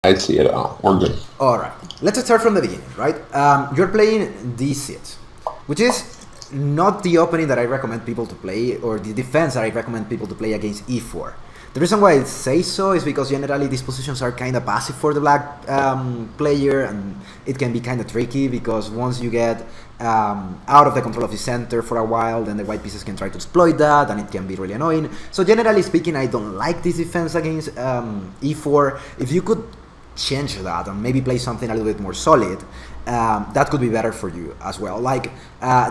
I see it all. We're good. Alright, let's start from the beginning, right? You're playing D6, which is not the opening that I recommend people to play, or the defense that I recommend people to play against E4. The reason why I say so is because generally these positions are kind of passive for the black player, and it can be kind of tricky because once you get out of the control of the center for a while, then the white pieces can try to exploit that, and it can be really annoying. So generally speaking, I don't like this defense against E4. If you could change that and maybe play something a little bit more solid, that could be better for you as well. Like,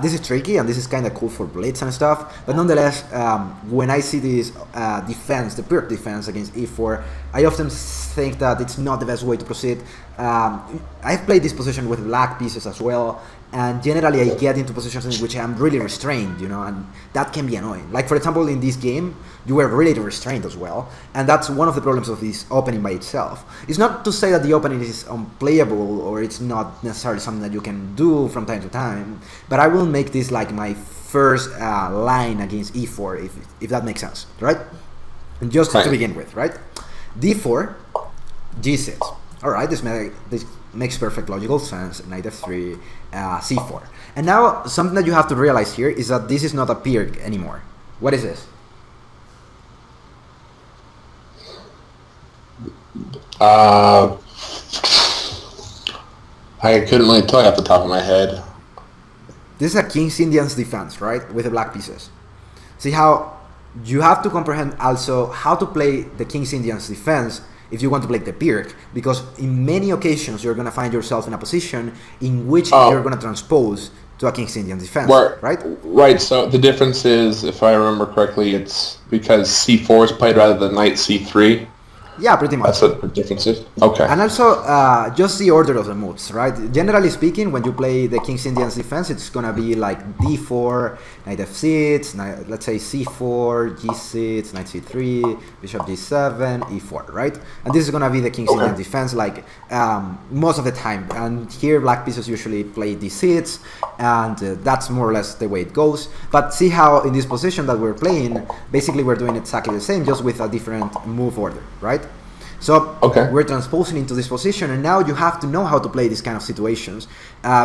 this is tricky and this is kind of cool for blitz and stuff, but nonetheless, when I see this defense, the pure defense against E4, I often think that it's not the best way to proceed. I've played this position with black pieces as well, and generally I get into positions in which I'm really restrained, you know, and that can be annoying. Like, for example, in this game, you were really restrained as well, and that's one of the problems of this opening by itself. It's not to say that the opening is unplayable or it's not necessarily something that you can do from time to time, but I will make this like my first line against E4, if that makes sense, right? And just to begin with, right? D4, G6. All right, this makes perfect logical sense. Knight F3, C4. And now something that you have to realize here is that this is not a Pirc anymore. What is this? I couldn't really tell you off the top of my head. This is a King's Indian's defense, right? With the black pieces. See how you have to comprehend also how to play the King's Indian's defense if you want to play the Pirc, because in many occasions you're going to find yourself in a position in which you're going to transpose to a King's Indian defense, right? Right, so the difference is, if I remember correctly, it's because C4 is played rather than Knight C3. Yeah, pretty much. That's what the difference is? Okay. And also, just the order of the moves, right? Generally speaking, when you play the King's Indian's defense, it's going to be like D4, Knight F6, let's say C4, G6, Knight C3, Bishop G7, E4, right? And this is going to be the King's Indian defense, like, most of the time. And here, black pieces usually play D6, and that's more or less the way it goes. But see how in this position that we're playing, basically we're doing exactly the same, just with a different move order, right? So we're transposing into this position, and now you have to know how to play these kind of situations,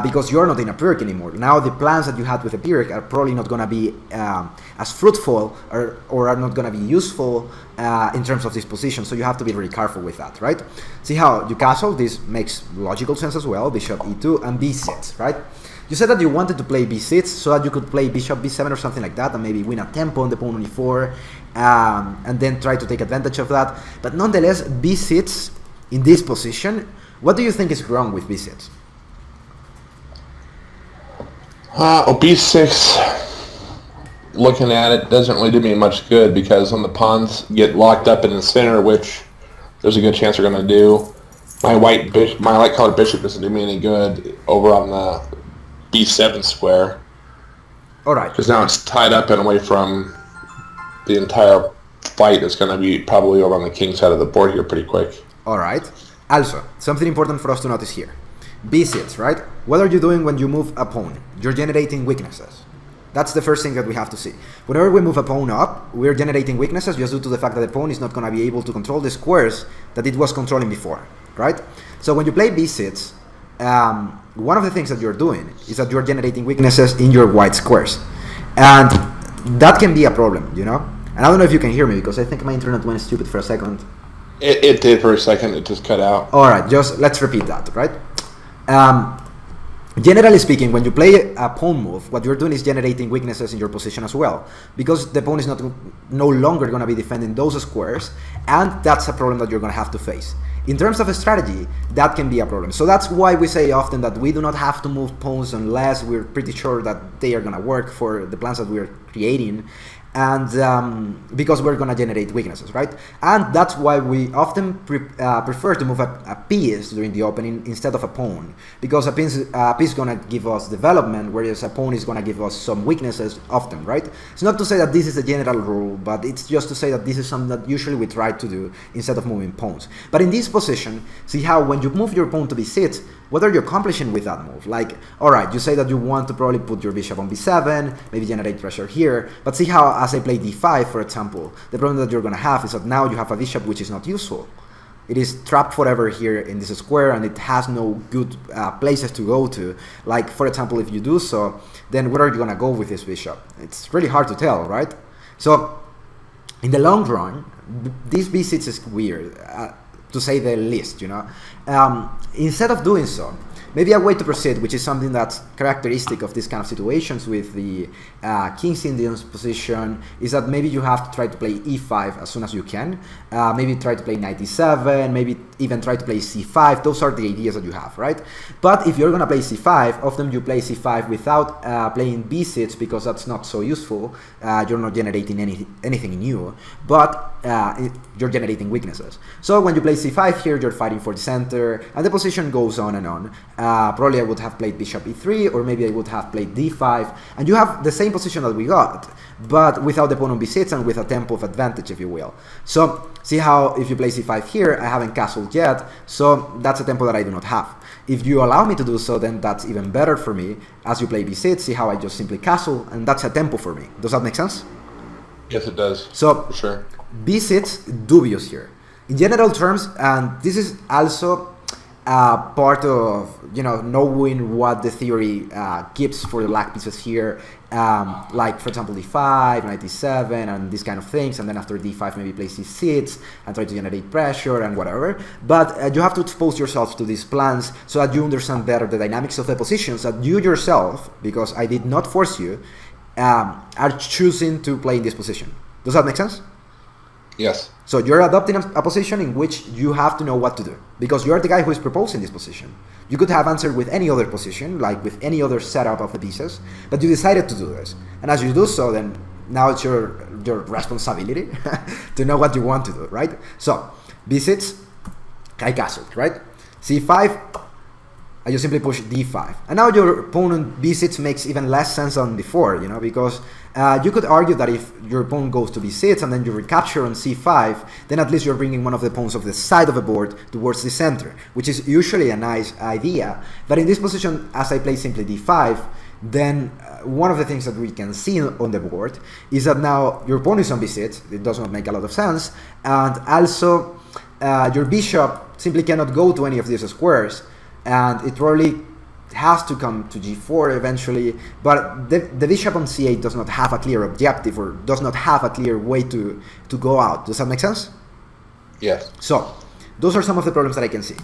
because you're not in a Pirc anymore. Now the plans that you had with a Pirc are probably not going to be as fruitful or are not going to be useful in terms of this position, so you have to be very careful with that, right? See how you castle, this makes logical sense as well, Bishop E2 and B6, right? You said that you wanted to play B6 so that you could play Bishop B7 or something like that, and maybe win a tempo on the pawn on E4, and then try to take advantage of that. But nonetheless, B6 in this position, what do you think is wrong with B6? B6, looking at it, doesn't really do me much good, because when the pawns get locked up in the center, which there's a good chance they're going to do, my light-colored bishop doesn't do me any good over on the B7 square. All right. Because now it's tied up and away from the entire fight. Is going to be probably over on the king side of the board here pretty quick. All right. Also, something important for us to notice here. B6, right? What are you doing when you move a pawn? You're generating weaknesses. That's the first thing that we have to see. Whenever we move a pawn up, we're generating weaknesses just due to the fact that the pawn is not going to be able to control the squares that it was controlling before, right? So when you play B6, one of the things that you're doing is that you're generating weaknesses in your white squares. And that can be a problem, you know? And I don't know if you can hear me, because I think my internet went stupid for a second. It did for a second. It just cut out. All right, just let's repeat that, right? Generally speaking, when you play a pawn move, what you're doing is generating weaknesses in your position as well, because the pawn is no longer going to be defending those squares, and that's a problem that you're going to have to face. In terms of a strategy, that can be a problem. So that's why we say often that we do not have to move pawns unless we're pretty sure that they are going to work for the plans that we're creating, and because we're going to generate weaknesses, right? And that's why we often prefer to move a piece during the opening instead of a pawn, because a piece is going to give us development, whereas a pawn is going to give us some weaknesses often, right? It's not to say that this is a general rule, but it's just to say that this is something that usually we try to do instead of moving pawns. But in this position, see how when you move your pawn to B6, what are you accomplishing with that move? Like, alright, you say that you want to probably put your bishop on B7, maybe generate pressure here, but see how as I play D5, for example, the problem that you're going to have is that now you have a bishop which is not useful. It is trapped forever here in this square, and it has no good places to go to. Like, for example, if you do so, then where are you going to go with this bishop? It's really hard to tell, right? So, in the long run, this b6 is weird, to say the least, you know. Instead of doing so, maybe a way to proceed, which is something that's characteristic of this kind of situations with the King's Indians position, is that maybe you have to try to play e5 as soon as you can. Maybe try to play knight e7, maybe even try to play c5. Those are the ideas that you have, right? But if you're going to play c5, often you play c5 without playing b6, because that's not so useful. You're not generating anything new, but you're generating weaknesses. So when you play c5 here, you're fighting for the center, and the position goes on and on. Probably I would have played bishop e3, or maybe I would have played d5, and you have the same position that we got, but without the pawn on b6 and with a tempo of advantage, if you will. So see how if you play c5 here, I haven't castled yet, so that's a tempo that I do not have. If you allow me to do so, then that's even better for me. As you play b6, see how I just simply castle, and that's a tempo for me. Does that make sense? Yes, it does. So for sure. b6 dubious here. In general terms, and this is also part of, you know, knowing what the theory gives for the black pieces here, like for example d5, knight d7, and these kind of things, and then after d5 maybe play c6 and try to generate pressure and whatever. But you have to expose yourself to these plans so that you understand better the dynamics of the positions that you yourself, because I did not force you, are choosing to play in this position. Does that make sense? Yes. So you're adopting a position in which you have to know what to do, because you're the guy who is proposing this position. You could have answered with any other position, like with any other setup of the pieces, but you decided to do this. And as you do so, then now it's your responsibility to know what you want to do, right? So b6, I castled, right? c5, I just simply push d5. And now your opponent b6 makes even less sense than before, you know, because you could argue that if your opponent goes to b6 and then you recapture on c5, then at least you're bringing one of the pawns of the side of the board towards the center, which is usually a nice idea. But in this position, as I play simply d5, then one of the things that we can see on the board is that now your pawn is on b6, it does not make a lot of sense, and also your bishop simply cannot go to any of these squares, and it probably has to come to g4 eventually, but the bishop on c8 does not have a clear objective, or does not have a clear way to go out. Does that make sense? Yes. So those are some of the problems that I can see.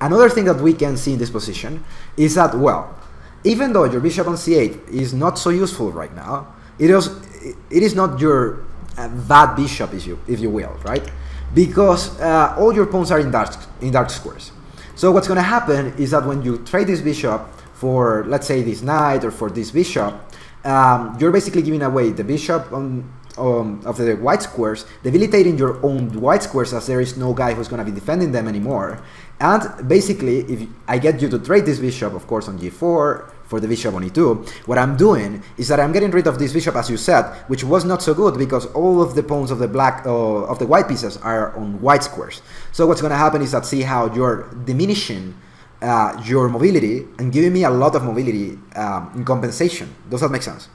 Another thing that we can see in this position is that, well, even though your bishop on c8 is not so useful right now, it is not your bad bishop, if you will, right? Because all your pawns are in dark squares. So what's going to happen is that when you trade this bishop for, let's say, this knight, or for this bishop, you're basically giving away the bishop of the white squares, debilitating your own white squares, as there is no guy who's going to be defending them anymore. And basically, if I get you to trade this bishop, of course, on g4 for the bishop on e2, what I'm doing is that I'm getting rid of this bishop, as you said, which was not so good because all of the pawns of the of the white pieces are on white squares. So what's going to happen is that, see how you're diminishing your mobility and giving me a lot of mobility in compensation. Does that make sense?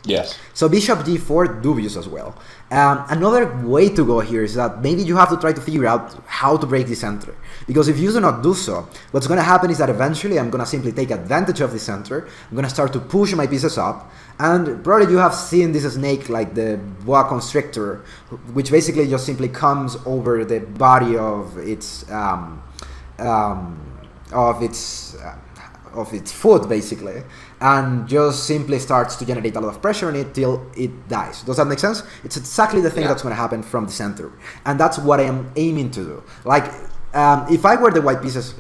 Yes. So bishop g4, dubious as well. Another way to go here is that maybe you have to try to figure out how to break the center. Because if you do not do so, what's going to happen is that eventually I'm going to simply take advantage of the center. I'm going to start to push my pieces up. And probably you have seen this snake, like the boa constrictor, which basically just simply comes over the body of its foot, basically, and just simply starts to generate a lot of pressure on it till it dies. Does that make sense? It's exactly the thing that's going to happen from the center, and that's what I am aiming to do. Like, if I were the white pieces,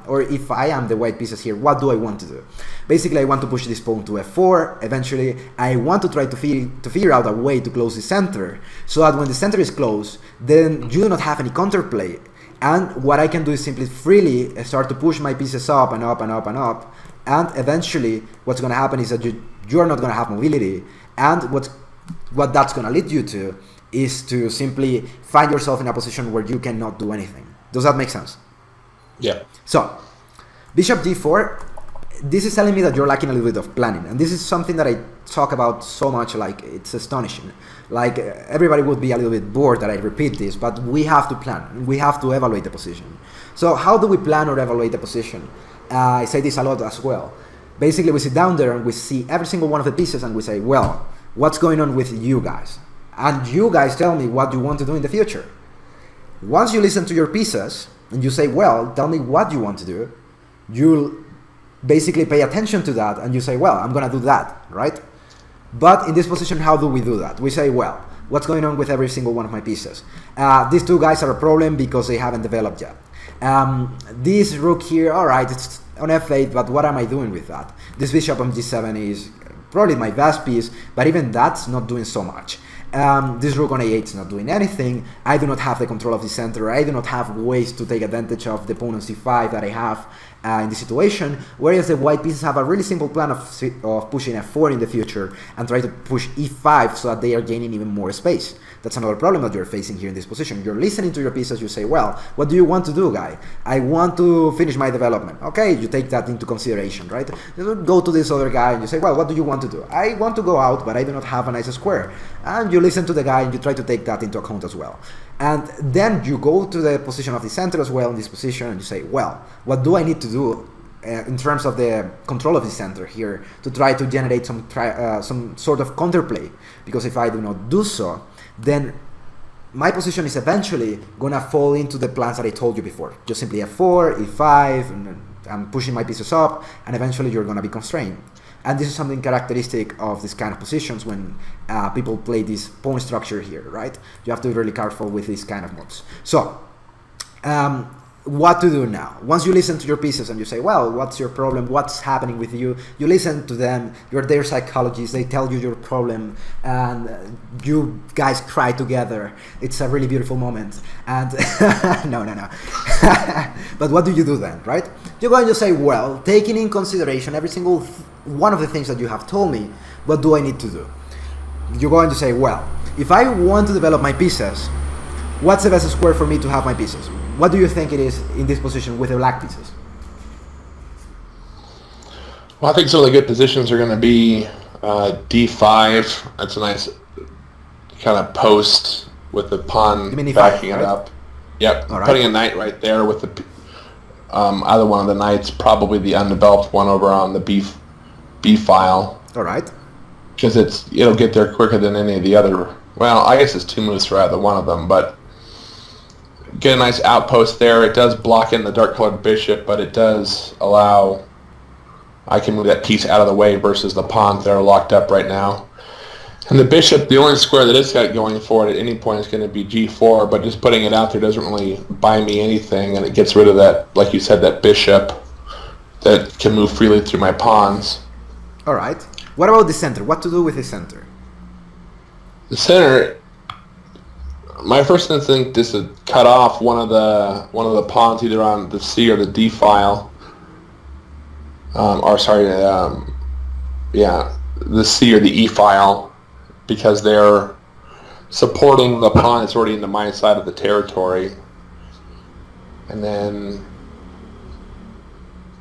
or if I am the white pieces here, what do I want to do? Basically, I want to push this pawn to f4. Eventually, I want to try to figure out a way to close the center, so that when the center is closed, then you do not have any counterplay. And what I can do is simply freely start to push my pieces up and up and up and up. And eventually, what's going to happen is that you're not going to have mobility. And what that's going to lead you to is to simply find yourself in a position where you cannot do anything. Does that make sense? Yeah. So, bishop g4, this is telling me that you're lacking a little bit of planning, and this is something that I talk about so much, like it's astonishing. Like everybody would be a little bit bored that I repeat this, but we have to plan. We have to evaluate the position. So how do we plan or evaluate the position? I say this a lot as well. Basically, we sit down there and we see every single one of the pieces and we say, well, what's going on with you guys? And you guys tell me what you want to do in the future. Once you listen to your pieces and you say, well, tell me what you want to do, you'll basically pay attention to that and you say, well, I'm going to do that, right? But in this position, how do we do that? We say, well, what's going on with every single one of my pieces? These two guys are a problem because they haven't developed yet. This rook here, all right, it's on f8, but what am I doing with that? This bishop on g7 is probably my best piece, but even that's not doing so much. This rook on a8 is not doing anything. I do not have the control of the center. I do not have ways to take advantage of the pawn on c5 that I have in this situation, whereas the white pieces have a really simple plan of pushing f4 in the future and try to push e5 so that they are gaining even more space. That's another problem that you're facing here in this position. You're listening to your pieces, you say, well, what do you want to do, guy? I want to finish my development. Okay, you take that into consideration, right? You go to this other guy and you say, well, what do you want to do? I want to go out, but I do not have a nice square. And you listen to the guy and you try to take that into account as well. And then you go to the position of the center as well in this position and you say, well, what do I need to do in terms of the control of the center here to try to generate some sort of counterplay? Because if I do not do so, then my position is eventually gonna fall into the plans that I told you before. Just simply f4, e5, and I'm pushing my pieces up, and eventually you're gonna be constrained. And this is something characteristic of this kind of positions when people play this pawn structure here, right? You have to be really careful with these kind of moves. So, what to do now? Once you listen to your pieces and you say, well, what's your problem? What's happening with you? You listen to them. You're their psychologists. They tell you your problem, and you guys cry together. It's a really beautiful moment. And no. But what do you do then, right? You're going to say, well, taking in consideration every single one of the things that you have told me, what do I need to do? You're going to say, well, if I want to develop my pieces, what's the best square for me to have my pieces? What do you think it is in this position with the black pieces? Well, I think some of the good positions are going to be d5. That's a nice kind of post with the pawn E5, backing it right? up. Yep, All right. Putting a knight right there with the either one of the knights, probably the undeveloped one over on the b file. All right. Because it'll get there quicker than any of the other. Well, I guess it's 2 moves for either one of them, but get a nice outpost there. It does block in the dark-colored bishop, but it does allow I can move that piece out of the way versus the pawns that are locked up right now. And the bishop, the only square that it's got going for it at any point is going to be g4, but just putting it out there doesn't really buy me anything, and it gets rid of that, like you said, that bishop that can move freely through my pawns. All right. What about the center? What to do with the center? The center, my first instinct is to cut off one of the pawns either on the C or the D file, the C or the E file, because they're supporting the pawn that's already in the my side of the territory, and then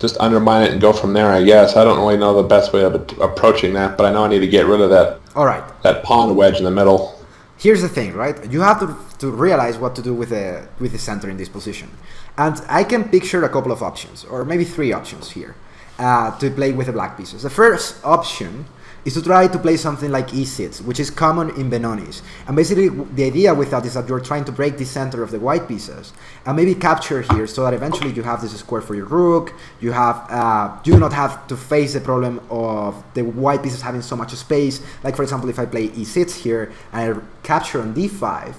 just undermine it and go from there, I guess. I don't really know the best way of approaching that, but I know I need to get rid of that. All right. That pawn wedge in the middle. Here's the thing, right? You have to realize what to do with the center in this position. And I can picture a couple of options, or maybe 3 options here, to play with the black pieces. The first option is to try to play something like e6, which is common in Benonis. And basically the idea with that is that you're trying to break the center of the white pieces and maybe capture here so that eventually you have this square for your rook. You do not have to face the problem of the white pieces having so much space. Like for example, if I play e6 here and I capture on d5,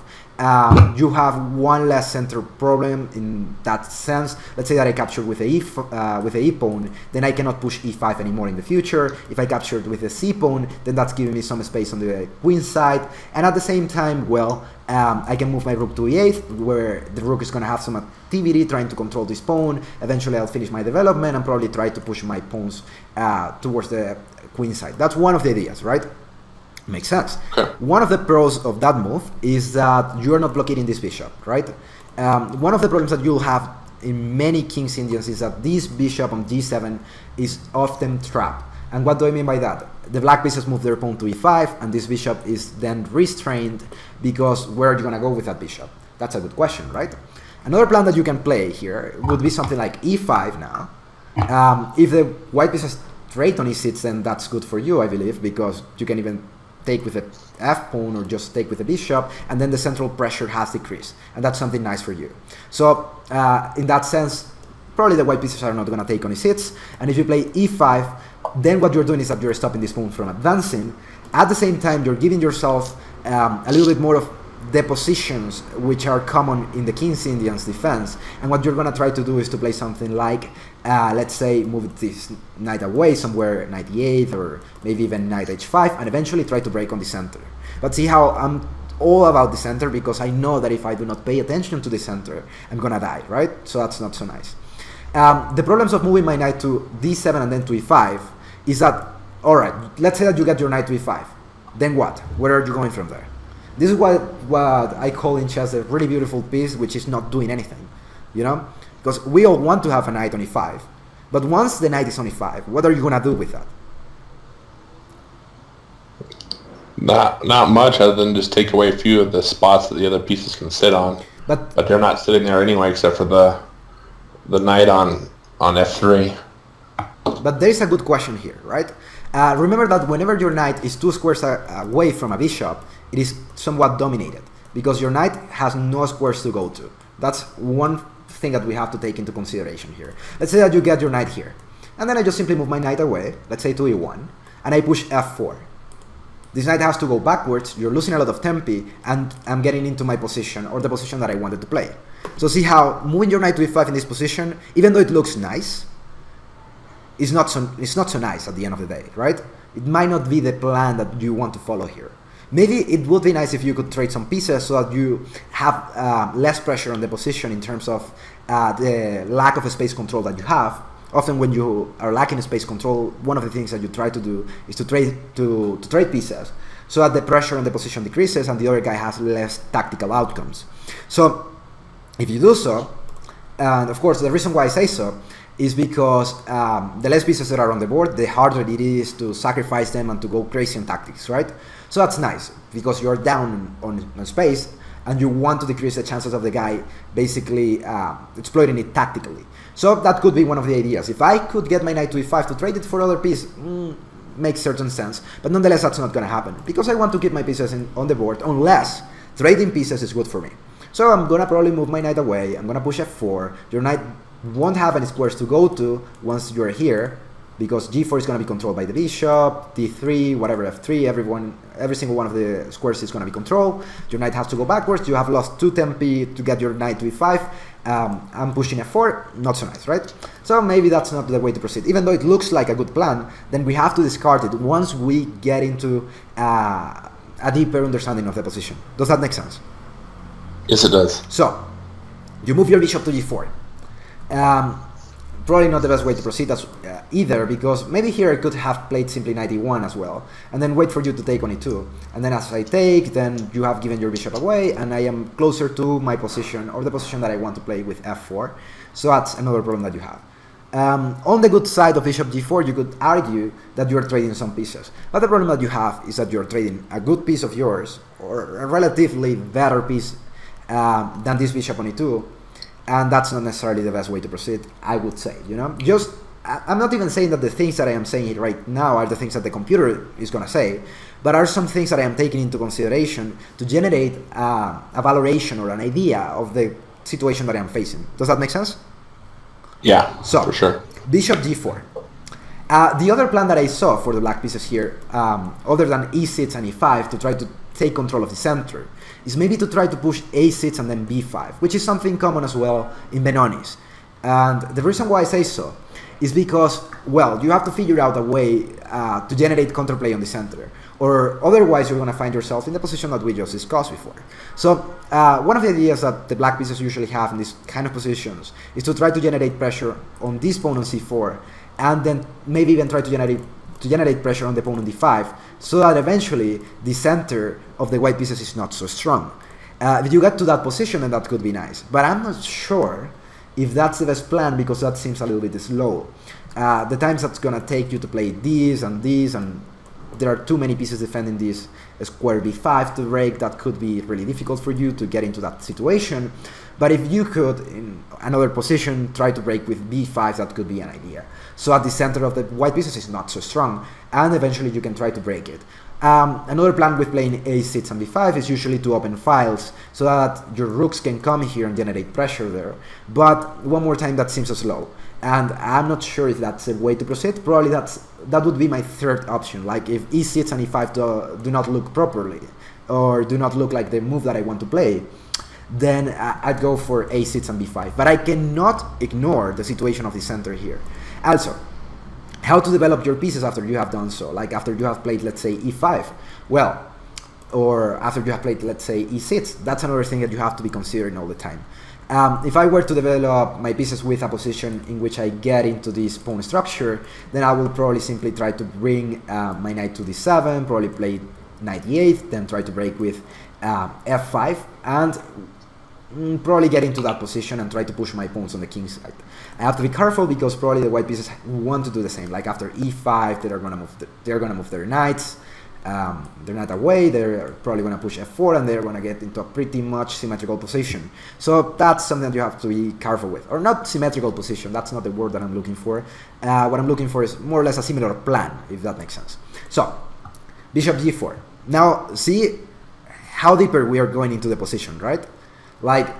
you have one less center problem in that sense. Let's say that I captured with the e pawn, then I cannot push e5 anymore in the future. If I captured with the c pawn, then that's giving me some space on the queen side, and at the same time, well, I can move my rook to e8, where the rook is going to have some activity trying to control this pawn. Eventually I'll finish my development and probably try to push my pawns towards the queen side. That's one of the ideas, right? Makes sense. Okay. One of the pros of that move is that you're not blockading this bishop, right? One of the problems that you'll have in many King's Indians is that this bishop on g7 is often trapped. And what do I mean by that? The black pieces move their pawn to e5, and this bishop is then restrained because where are you going to go with that bishop? That's a good question, right? Another plan that you can play here would be something like e5 now. If the white pieces trade on e6, then that's good for you, I believe, because you can even take with the f pawn or just take with the bishop, and then the central pressure has decreased, and that's something nice for you. So in that sense, probably the white pieces are not going to take on e6, and if you play e5, then what you're doing is that you're stopping this pawn from advancing. At the same time, you're giving yourself a little bit more of the positions which are common in the King's Indians defense, and what you're going to try to do is to play something like, let's say, move this knight away somewhere, knight e8, or maybe even knight h5, and eventually try to break on the center. But see how I'm all about the center, because I know that if I do not pay attention to the center, I'm going to die, right? So that's not so nice. The problems of moving my knight to d7 and then to e5 is that, alright, let's say that you get your knight to e5. Then what? Where are you going from there? This is what I call in chess a really beautiful piece, which is not doing anything, you know? Because we all want to have a knight on e5. But once the knight is on e5, what are you going to do with that? Not much, other than just take away a few of the spots that the other pieces can sit on. But they're not sitting there anyway, except for the knight on f3. But there is a good question here, right? Remember that whenever your knight is 2 squares away from a bishop, it is somewhat dominated, because your knight has no squares to go to. That's one thing that we have to take into consideration here. Let's say that you get your knight here, and then I just simply move my knight away, let's say to e1, and I push f4. This knight has to go backwards, you're losing a lot of tempi, and I'm getting into my position, or the position that I wanted to play. So see how moving your knight to e5 in this position, even though it looks nice, it's not so nice at the end of the day, right? It might not be the plan that you want to follow here. Maybe it would be nice if you could trade some pieces so that you have less pressure on the position in terms of the lack of space control that you have. Often when you are lacking space control, one of the things that you try to do is to trade pieces so that the pressure on the position decreases and the other guy has less tactical outcomes. So if you do so, and of course the reason why I say so is because the less pieces that are on the board, the harder it is to sacrifice them and to go crazy on tactics, right? So that's nice, because you're down on space, and you want to decrease the chances of the guy basically exploiting it tactically. So that could be one of the ideas. If I could get my knight to e5 to trade it for other piece, makes certain sense. But nonetheless, that's not going to happen, because I want to keep my pieces on the board, unless trading pieces is good for me. So I'm going to probably move my knight away, I'm going to push f4, your knight won't have any squares to go to once you're here, because g4 is going to be controlled by the bishop, d3, whatever, f3, every single one of the squares is going to be controlled. Your knight has to go backwards, you have lost 2 tempi to get your knight to e5, I'm pushing f4, not so nice, right? So maybe that's not the way to proceed. Even though it looks like a good plan, then we have to discard it once we get into a deeper understanding of the position. Does that make sense? Yes, it does. So, you move your bishop to g4. Probably not the best way to proceed either, because maybe here I could have played simply knight e1 as well, and then wait for you to take on e2, and then as I take, then you have given your bishop away, and I am closer to my position, or the position that I want to play with f4, so that's another problem that you have. On the good side of bishop g4, you could argue that you are trading some pieces, but the problem that you have is that you are trading a good piece of yours, or a relatively better piece than this bishop on e2, and that's not necessarily the best way to proceed, I would say, you know? I'm not even saying that the things that I am saying right now are the things that the computer is going to say, but are some things that I am taking into consideration to generate a valoration or an idea of the situation that I am facing. Does that make sense? Yeah, so, for sure. Bishop g4. The other plan that I saw for the black pieces here, other than e6 and e5 to try to take control of the center, is maybe to try to push a6 and then b5, which is something common as well in Benonis. And the reason why I say so is because, well, you have to figure out a way to generate counterplay on the center, or otherwise you're going to find yourself in the position that we just discussed before. So one of the ideas that the black pieces usually have in these kind of positions is to try to generate pressure on this pawn on c4, and then maybe even try to generate pressure on the pawn on d5, so that eventually the center of the white pieces is not so strong. If you get to that position, then that could be nice. But I'm not sure if that's the best plan, because that seems a little bit slow. The times that's gonna take you to play this, and there are too many pieces defending this square b5 to break, that could be really difficult for you to get into that situation. But if you could, in another position, try to break with b5, that could be an idea. So at the center of the white pieces is not so strong, and eventually you can try to break it. Another plan with playing a6 and b5 is usually to open files so that your rooks can come here and generate pressure there. But one more time, that seems so slow, and I'm not sure if that's a way to proceed. Probably that would be my third option. Like if e6 and e5 do not look properly, or do not look like the move that I want to play, then I'd go for a6 and b5. But I cannot ignore the situation of the center here. Also, how to develop your pieces after you have done so, like after you have played, let's say, e5, well, or after you have played, let's say, e6. That's another thing that you have to be considering all the time. If I were to develop my pieces with a position in which I get into this pawn structure, then I will probably simply try to bring my knight to d7, probably play knight e8, then try to break with f5, and probably get into that position and try to push my pawns on the king's side. I have to be careful because probably the white pieces want to do the same. Like after e5, they're gonna move their knights, their knight away. They're probably gonna push f4, and they're gonna get into a pretty much symmetrical position. So that's something that you have to be careful with, or not symmetrical position. That's not the word that I'm looking for. What I'm looking for is more or less a similar plan, if that makes sense. So bishop g4. Now see how deeper we are going into the position, right? Like,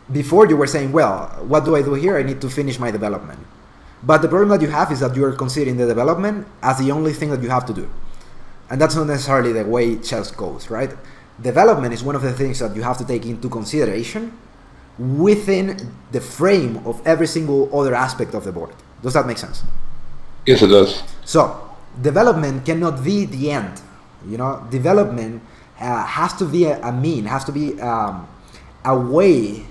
before you were saying, well, what do I do here? I need to finish my development. But the problem that you have is that you are considering the development as the only thing that you have to do. And that's not necessarily the way chess goes, right? Development is one of the things that you have to take into consideration within the frame of every single other aspect of the board. Does that make sense? Yes, it does. So, development cannot be the end. You know, development has to be a mean, has to be a way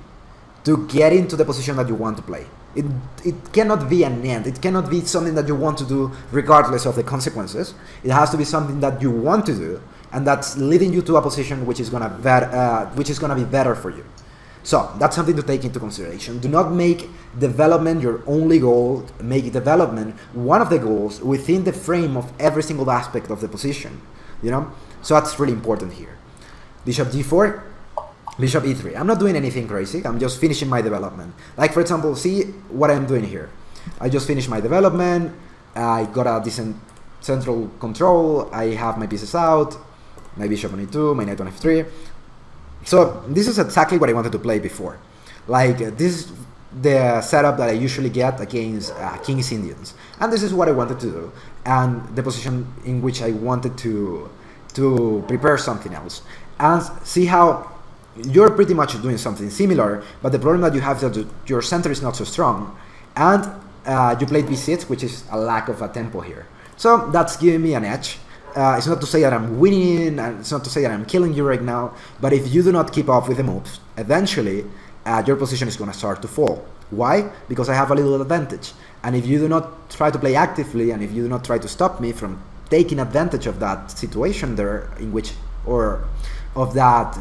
to get into the position that you want to play. It cannot be an end. It cannot be something that you want to do regardless of the consequences. It has to be something that you want to do, and that's leading you to a position which is gonna be better for you. So that's something to take into consideration. Do not make development your only goal. Make development one of the goals within the frame of every single aspect of the position. You know. So that's really important here. Bishop g4, bishop e3. I'm not doing anything crazy. I'm just finishing my development. Like, for example, see what I'm doing here. I just finished my development. I got a decent central control. I have my pieces out. My bishop on e2, my knight on f3. So this is exactly what I wanted to play before. Like, this is the setup that I usually get against King's Indians. And this is what I wanted to do. And the position in which I wanted to prepare something else. And see how you're pretty much doing something similar, but the problem that you have is that your center is not so strong, and you played b6, which is a lack of a tempo here. So that's giving me an edge. It's not to say that I'm winning, and it's not to say that I'm killing you right now, but if you do not keep up with the moves, eventually your position is going to start to fall. Why? Because I have a little advantage. And if you do not try to play actively, and if you do not try to stop me from taking advantage of that situation there, in which, or of that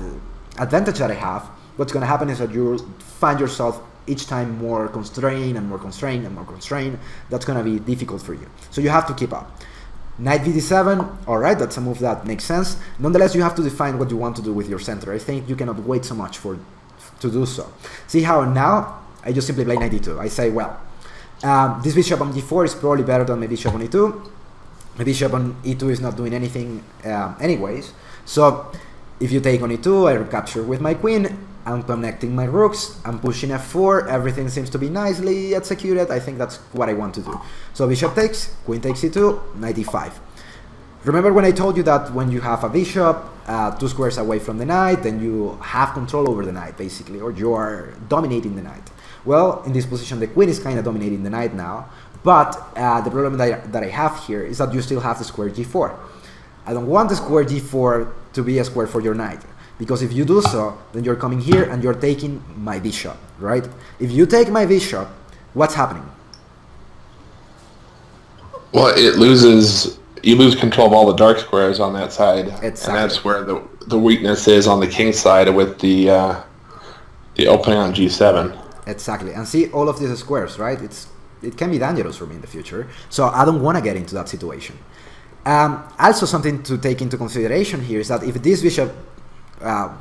advantage that I have, what's going to happen is that you'll find yourself each time more constrained and more constrained and more constrained. That's going to be difficult for you. So you have to keep up. Knight vd7, alright, that's a move that makes sense. Nonetheless, you have to define what you want to do with your center. I think you cannot wait so much to do so. See how now I just simply play knight e2. I say, well, this bishop on d4 is probably better than my bishop on e2. My bishop on e2 is not doing anything anyways. So if you take on e2, I recapture with my queen. I'm connecting my rooks. I'm pushing f4. Everything seems to be nicely executed. I think that's what I want to do. So bishop takes, queen takes e2, knight e5. Remember when I told you that when you have a bishop 2 squares away from the knight, then you have control over the knight, basically, or you are dominating the knight. Well, in this position, the queen is kind of dominating the knight now. But the problem that I have here is that you still have the square g4. I don't want the square g4 to be a square for your knight, because if you do so, then you're coming here and you're taking my bishop, right? If you take my bishop, what's happening? Well, it loses. You lose control of all the dark squares on that side, Exactly. and that's where the weakness is on the king side with the The opening on G7. Exactly, and see all of these squares, right? It can be dangerous for me in the future, so I don't want to get into that situation. Also, something to take into consideration here is that if this bishop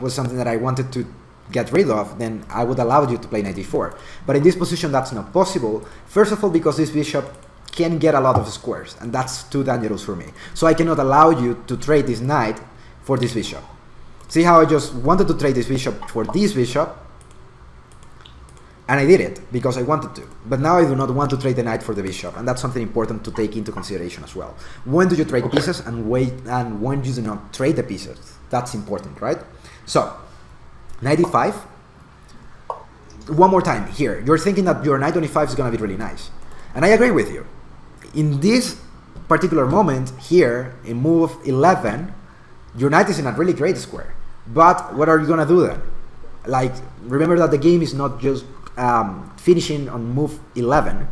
was something that I wanted to get rid of, then I would allow you to play knight d4. But in this position, that's not possible. First of all, because this bishop can get a lot of squares, and that's too dangerous for me. So I cannot allow you to trade this knight for this bishop. See how I just wanted to trade this bishop for this bishop, and I did it because I wanted to. But now I do not want to trade the knight for the bishop, and that's something important to take into consideration as well. When do you trade pieces, and when you do not trade the pieces? That's important, right? So, knight e5. One more time here. You're thinking that your knight on e5 is going to be really nice, and I agree with you. In this particular moment here, in move 11, your knight is in a really great square. But what are you going to do then? Like, remember that the game is not just finishing on move 11.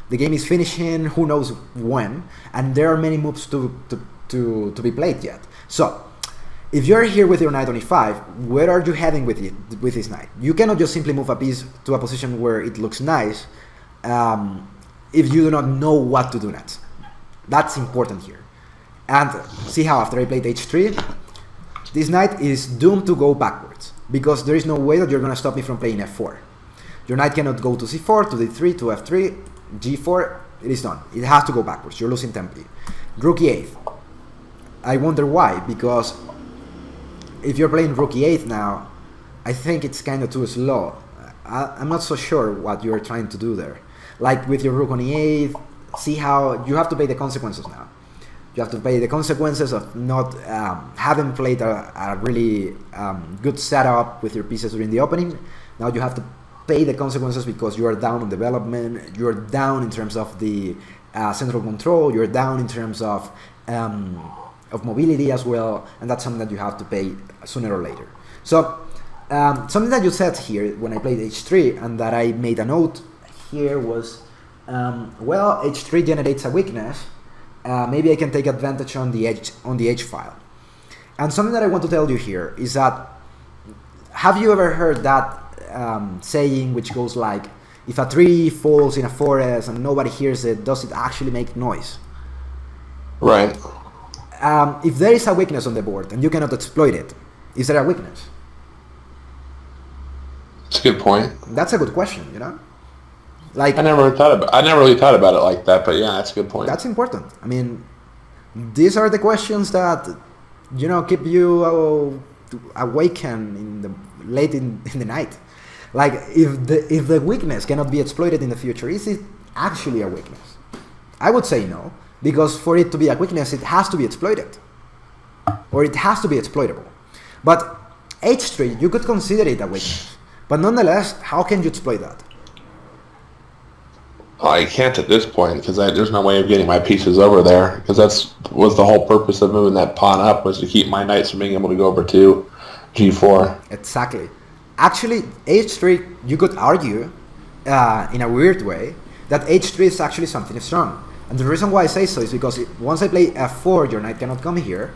The game is finishing who knows when, and there are many moves to be played yet. So, if you're here with your knight on e5, where are you heading with this knight? You cannot just simply move a piece to a position where it looks nice if you do not know what to do next. That's important here. And see how after I played h3, this knight is doomed to go backwards, because there is no way that you're going to stop me from playing f4. Your knight cannot go to c4, to d3, to f3, g4, it is done. It has to go backwards, you're losing tempo. Rook e8. I wonder why, because if you're playing rook e8 now, I think it's kind of too slow. I'm not so sure what you're trying to do there. Like with your rook on e8, see how you have to pay the consequences now. You have to pay the consequences of not having played a really good setup with your pieces during the opening. Now you have to pay the consequences because you are down on development, you're down in terms of the central control, you're down in terms of mobility as well, and that's something that you have to pay sooner or later. So something that you said here when I played h3 and that I made a note here was, well, h3 generates a weakness. Maybe I can take advantage on the h file. And something that I want to tell you here is that, have you ever heard that saying which goes like, if a tree falls in a forest and nobody hears it, does it actually make noise? Right. If there is a weakness on the board and you cannot exploit it, is there a weakness? That's a good point. That's a good question, you know? Like, I never really thought about it like that, but yeah, that's a good point. That's important. I mean, these are the questions that, you know, keep you awakened late in the night. Like, if the weakness cannot be exploited in the future, is it actually a weakness? I would say no, because for it to be a weakness, it has to be exploited, or it has to be exploitable. But h3, you could consider it a weakness, but nonetheless, how can you exploit that? I can't at this point because there's no way of getting my pieces over there, because was the whole purpose of moving that pawn up, was to keep my knights from being able to go over to g4. Exactly. Actually, h3, you could argue in a weird way that h3 is actually something strong. And the reason why I say so is because once I play f4, your knight cannot come here.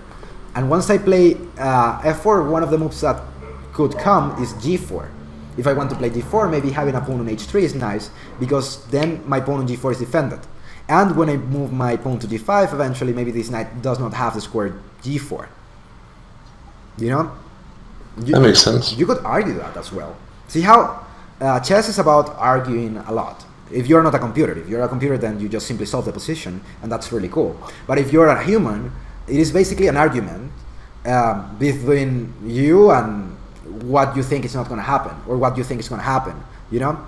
And once I play f4, one of the moves that could come is g4. If I want to play d4, maybe having a pawn on h3 is nice, because then my pawn on g4 is defended. And when I move my pawn to d5, eventually maybe this knight does not have the square g4. You know? That makes sense. You could argue that as well. See how chess is about arguing a lot. If you're not a computer, if you're a computer, then you just simply solve the position, and that's really cool. But if you're a human, it is basically an argument between you and what you think is not going to happen, or what you think is going to happen, you know?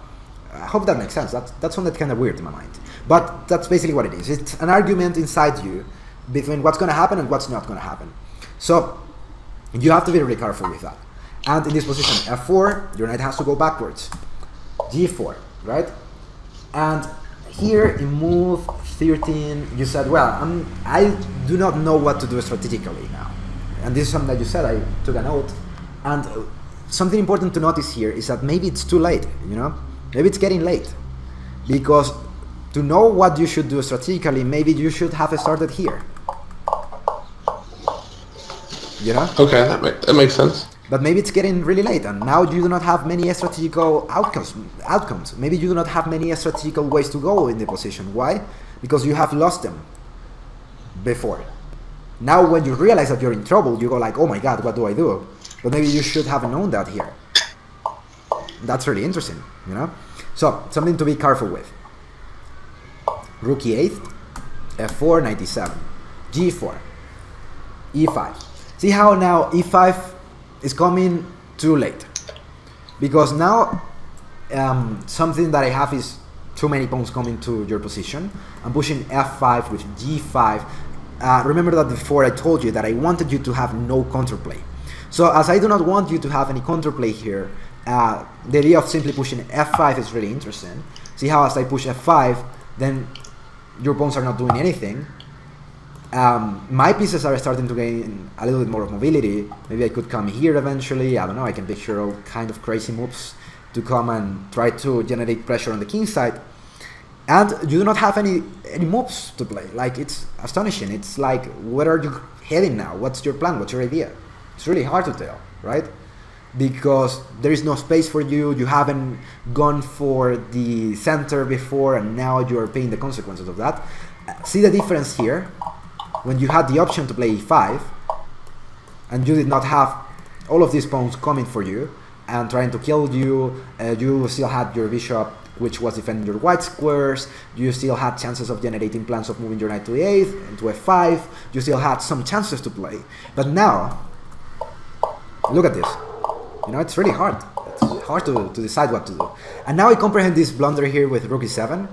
I hope that makes sense. That's something that's kind of weird in my mind. But that's basically what it is. It's an argument inside you between what's going to happen and what's not going to happen. So you have to be really careful with that. And in this position, f4, your knight has to go backwards. g4, right? And here in move 13, you said, well, I do not know what to do strategically now. And this is something that you said. I took a note. And something important to notice here is that maybe it's too late, you know? Maybe it's getting late. Because to know what you should do strategically, maybe you should have started here. You know? Okay, that makes sense. But maybe it's getting really late, and now you do not have many strategical outcomes. Maybe you do not have many strategical ways to go in the position. Why? Because you have lost them before. Now when you realize that you're in trouble, you go like, oh my god, what do I do? But maybe you should have known that here. That's really interesting, you know? So, something to be careful with. Rook e8, f4, 97, g4, e5. See how now e5 is coming too late? Because now something that I have is too many pawns coming to your position. I'm pushing f5 with g5. Remember that before I told you that I wanted you to have no counterplay. So as I do not want you to have any counterplay here, the idea of simply pushing f5 is really interesting. See how as I push f5, then your pawns are not doing anything. My pieces are starting to gain a little bit more of mobility. Maybe I could come here eventually. I don't know. I can picture all kind of crazy moves to come and try to generate pressure on the king side. And you do not have any moves to play. Like, it's astonishing. It's like, where are you heading now? What's your plan? What's your idea? It's really hard to tell, right? Because there is no space for you. You haven't gone for the center before, and now you are paying the consequences of that. See the difference here? When you had the option to play e5, and you did not have all of these pawns coming for you and trying to kill you, you still had your bishop, which was defending your white squares. You still had chances of generating plans of moving your knight to e8 and to f5. You still had some chances to play. But now, look at this. You know, it's really hard. It's hard to decide what to do. And now I comprehend this blunder here with rook e7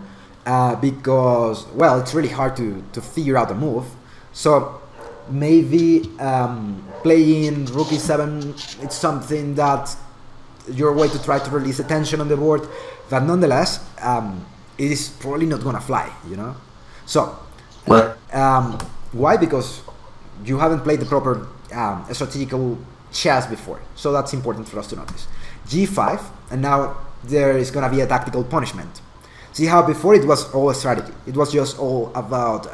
because, well, it's really hard to figure out a move. So maybe playing rook e7, it's something that your way to try to release the tension on the board, but nonetheless, it is probably not gonna fly, you know. So why? Because you haven't played the proper strategical chess before, so that's important for us to notice. g5, and now there is gonna be a tactical punishment. See how before it was all a strategy. It was just all about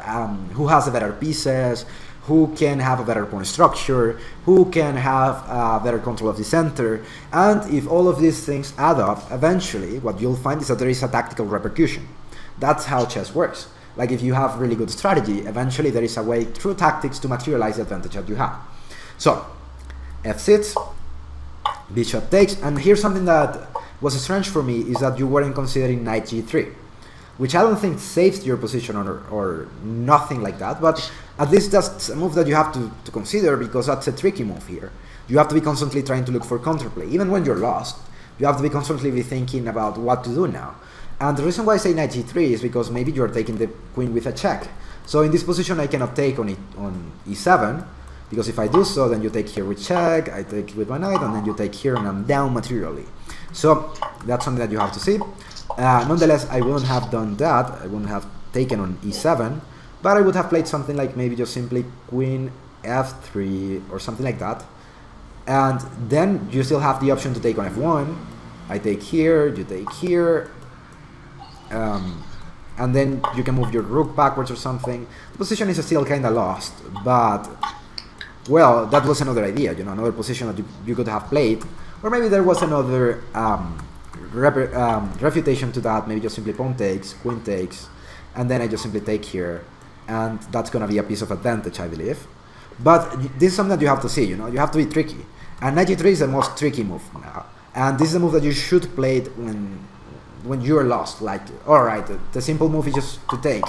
who has the better pieces, who can have a better pawn structure, who can have better control of the center. And if all of these things add up, eventually what you'll find is that there is a tactical repercussion. That's how chess works. Like, if you have really good strategy, eventually there is a way through tactics to materialize the advantage that you have. So, f6, bishop takes, and here's something that was strange for me, is that you weren't considering knight g3, which I don't think saves your position or nothing like that, but at least that's a move that you have to consider, because that's a tricky move here. You have to be constantly trying to look for counterplay. Even when you're lost, you have to be constantly be thinking about what to do now. And the reason why I say knight g3 is because maybe you're taking the queen with a check. So in this position I cannot take on e7, because if I do so, then you take here with check, I take with my knight, and then you take here, and I'm down materially. So that's something that you have to see. Nonetheless, I wouldn't have done that. I wouldn't have taken on e7, but I would have played something like maybe just simply queen f3 or something like that. And then you still have the option to take on f1. I take here, you take here, and then you can move your rook backwards or something. The position is still kind of lost, but, well, that was another idea, you know, another position that you could have played. Or maybe there was another refutation to that. Maybe just simply pawn takes, queen takes, and then I just simply take here, and that's gonna be a piece of advantage, I believe. But this is something that you have to see, you know, you have to be tricky. And knight g3 is the most tricky move now, and this is a move that you should play when you're lost. Like, alright, the simple move is just to take.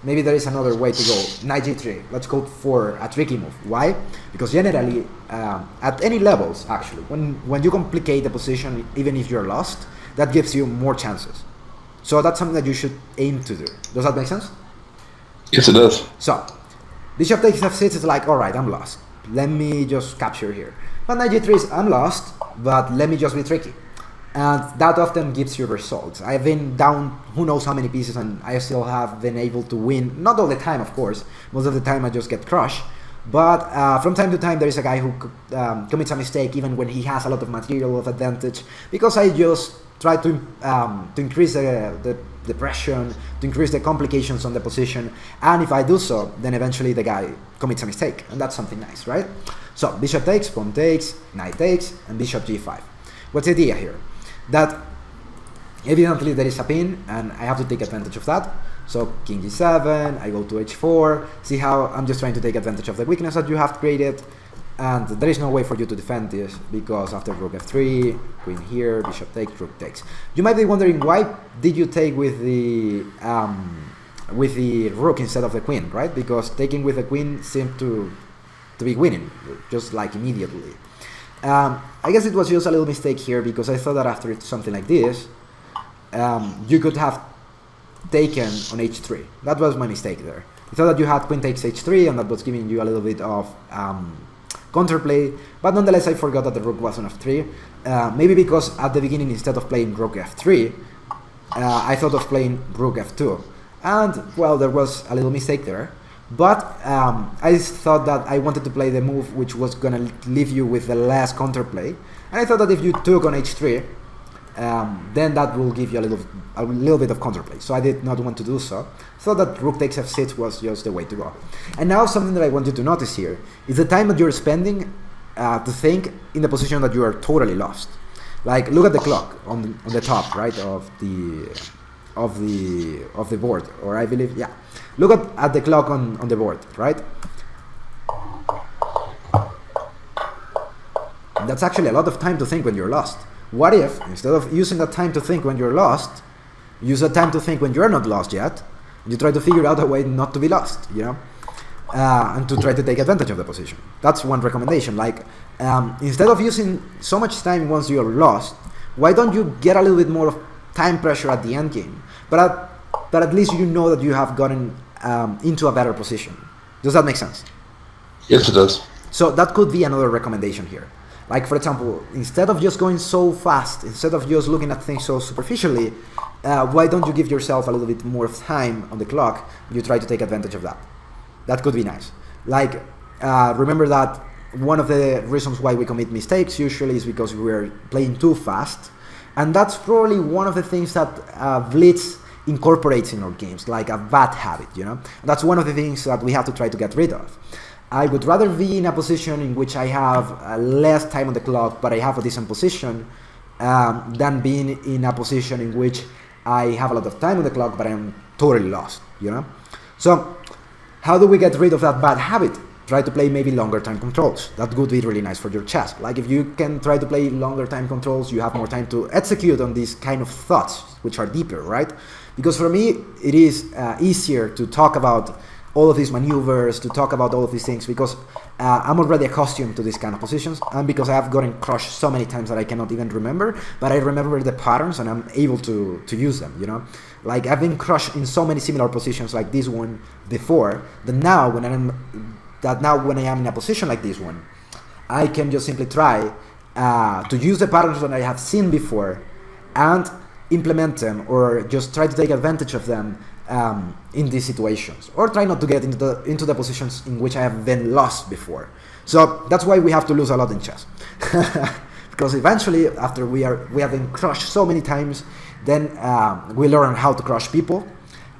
Maybe there is another way to go. Knight g3. Let's go for a tricky move. Why? Because generally, at any levels, actually, when you complicate the position, even if you're lost, that gives you more chances. So that's something that you should aim to do. Does that make sense? Yes, it does. So, bishop takes f6 is like, alright, I'm lost. Let me just capture here. But knight g3 is, I'm lost, but let me just be tricky. And that often gives you results. I've been down who knows how many pieces, and I still have been able to win. Not all the time, of course. Most of the time I just get crushed. But from time to time, there is a guy who commits a mistake even when he has a lot of material of advantage, because I just try to increase the depression, to increase the complications on the position, and if I do so, then eventually the guy commits a mistake, and that's something nice, right? So bishop takes, pawn takes, knight takes, and bishop g5. What's the idea here? That evidently there is a pin, and I have to take advantage of that. So king g7, I go to h4, see how I'm just trying to take advantage of the weakness that you have created, and there is no way for you to defend this, because after rook f3, queen here, bishop takes, rook takes. You might be wondering, why did you take with the rook instead of the queen, right? Because taking with the queen seemed to be winning, just like immediately. I guess it was just a little mistake here, because I thought that after something like this, you could have taken on h3. That was my mistake there. I thought that you had queen takes h3, and that was giving you a little bit of counterplay, but nonetheless I forgot that the rook was on f3. Maybe because at the beginning, instead of playing rook f3, I thought of playing rook f2, and well, there was a little mistake there. But I thought that I wanted to play the move which was gonna leave you with the last counterplay, and I thought that if you took on h3, then that will give you a little bit of counterplay. So I did not want to do so. Thought that rook takes f6 was just the way to go. And now something that I want you to notice here is the time that you're spending to think in the position that you are totally lost. Like, look at the clock on the top, right, of the board, or I believe, yeah. Look at the clock on the board, right? That's actually a lot of time to think when you're lost. What if, instead of using that time to think when you're lost, use that time to think when you're not lost yet, and you try to figure out a way not to be lost, you know? And to try to take advantage of the position. That's one recommendation. Like, instead of using so much time once you're lost, why don't you get a little bit more of time pressure at the end game? But at least you know that you have gotten into a better position. Does that make sense? Yes, it does. So that could be another recommendation here. Like, for example, instead of just going so fast, instead of just looking at things so superficially, why don't you give yourself a little bit more of time on the clock? You try to take advantage of that. That could be nice. Like, remember that one of the reasons why we commit mistakes usually is because we're playing too fast. And that's probably one of the things that Blitz incorporates in our games, like a bad habit, you know? That's one of the things that we have to try to get rid of. I would rather be in a position in which I have less time on the clock, but I have a decent position, than being in a position in which I have a lot of time on the clock, but I'm totally lost, you know? So, how do we get rid of that bad habit? Try to play maybe longer time controls. That would be really nice for your chess. Like, if you can try to play longer time controls, you have more time to execute on these kind of thoughts, which are deeper, right? Because for me, it is easier to talk about all of these maneuvers, to talk about all of these things, because I'm already accustomed to these kind of positions, and because I have gotten crushed so many times that I cannot even remember, but I remember the patterns and I'm able to use them, you know? Like, I've been crushed in so many similar positions like this one before, that now when I am in a position like this one, I can just simply try to use the patterns that I have seen before and implement them, or just try to take advantage of them in these situations, or try not to get into the positions in which I have been lost before. So that's why we have to lose a lot in chess, because eventually, after we have been crushed so many times, then we learn how to crush people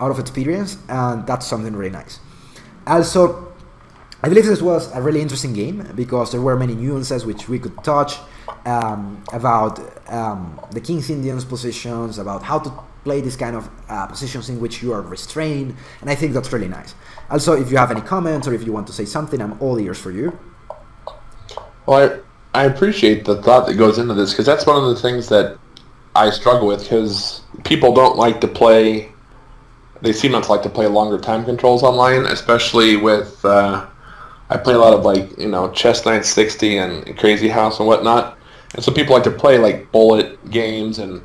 out of experience, and that's something really nice. Also, I believe this was a really interesting game, because there were many nuances which we could touch about the King's Indians positions, about how to play these kind of positions in which you are restrained, and I think that's really nice. Also, if you have any comments or if you want to say something, I'm all ears for you. Well, I appreciate the thought that goes into this, because that's one of the things that I struggle with, because people don't like to play, they seem not to like to play longer time controls online, especially with, I play a lot of, like, you know, Chess 960 and Crazy House and whatnot, and so people like to play, like, bullet games, and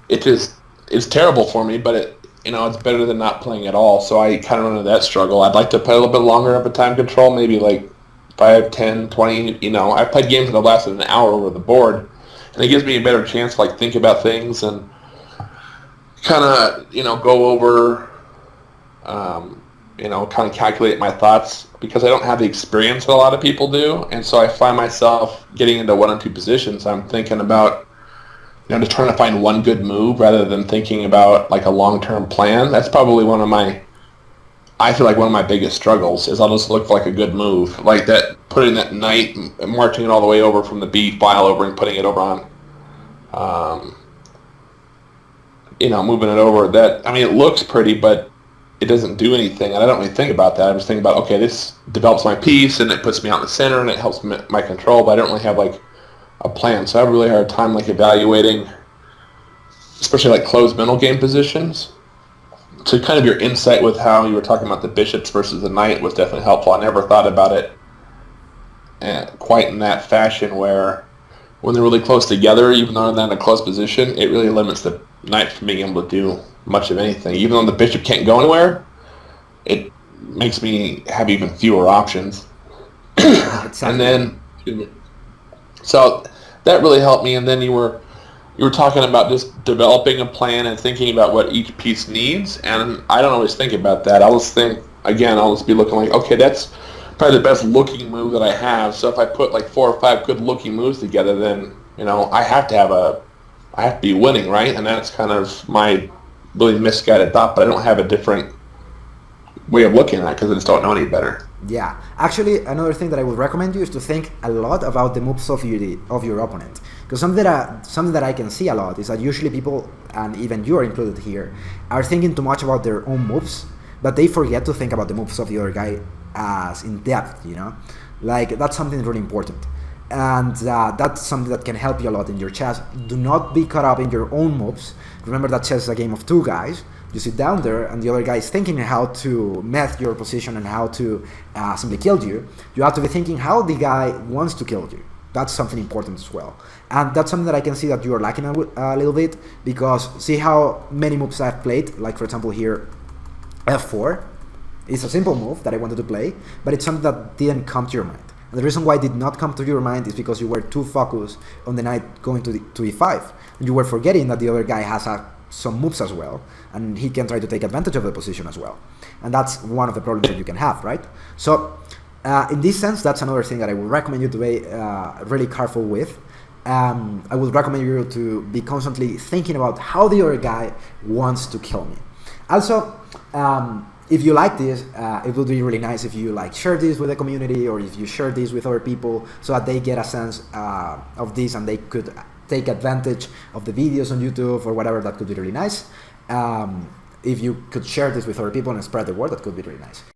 it's terrible for me, but it's better than not playing at all, so I kind of run into that struggle. I'd like to play a little bit longer of a time control, maybe like 5, 10, 20, I've played games that have lasted an hour over the board, and it gives me a better chance to, like, think about things and kind of, go over kind of calculate my thoughts because I don't have the experience that a lot of people do, and so I find myself getting into one or two positions. I'm thinking about, just trying to find one good move rather than thinking about like a long-term plan. That's probably I feel like one of my biggest struggles is I'll just look for like a good move, like that, putting that knight, marching it all the way over from the B file over and putting it over on, moving it over. That, I mean, it looks pretty, but it doesn't do anything, and I don't really think about that. I'm just thinking about, okay, this develops my piece, and it puts me out in the center, and it helps my control, but I don't really have like a plan. So I have a really hard time like evaluating, especially like closed middle game positions. So kind of your insight with how you were talking about the bishops versus the knight was definitely helpful. I never thought about it quite in that fashion, where when they're really close together, even though they're in a close position, it really limits the knight from being able to do much of anything. Even though the bishop can't go anywhere, it makes me have even fewer options. Exactly. And then, so that really helped me. And then you were talking about just developing a plan and thinking about what each piece needs. And I don't always think about that. I'll just think, again, I'll just be looking like, okay, that's probably the best looking move that I have. So if I put like 4 or 5 good looking moves together, then, I have to be winning, right? And that's kind of my really misguided thought, but I don't have a different way of looking at it because I just don't know any better. Yeah, actually, another thing that I would recommend you is to think a lot about the moves of your opponent. Because something that I can see a lot is that usually people, and even you are included here, are thinking too much about their own moves, but they forget to think about the moves of the other guy as in depth. Like that's something really important, and that's something that can help you a lot in your chess. Do not be caught up in your own moves. Remember that chess is a game of 2 guys. You sit down there and the other guy is thinking how to mess your position and how to simply kill you. You have to be thinking how the guy wants to kill you. That's something important as well. And that's something that I can see that you are lacking a little bit, because see how many moves I've played, like for example here, F4. It's a simple move that I wanted to play, but it's something that didn't come to your mind. And the reason why it did not come to your mind is because you were too focused on the knight going to E5. And you were forgetting that the other guy has some moves as well, and he can try to take advantage of the position as well. And that's one of the problems that you can have, right? So in this sense, that's another thing that I would recommend you to be really careful with. I would recommend you to be constantly thinking about how the other guy wants to kill me. Also, if you like this, it would be really nice if you share this with the community, or if you share this with other people so that they get a sense of this and they could take advantage of the videos on YouTube or whatever. That could be really nice. If you could share this with other people and spread the word, that could be really nice.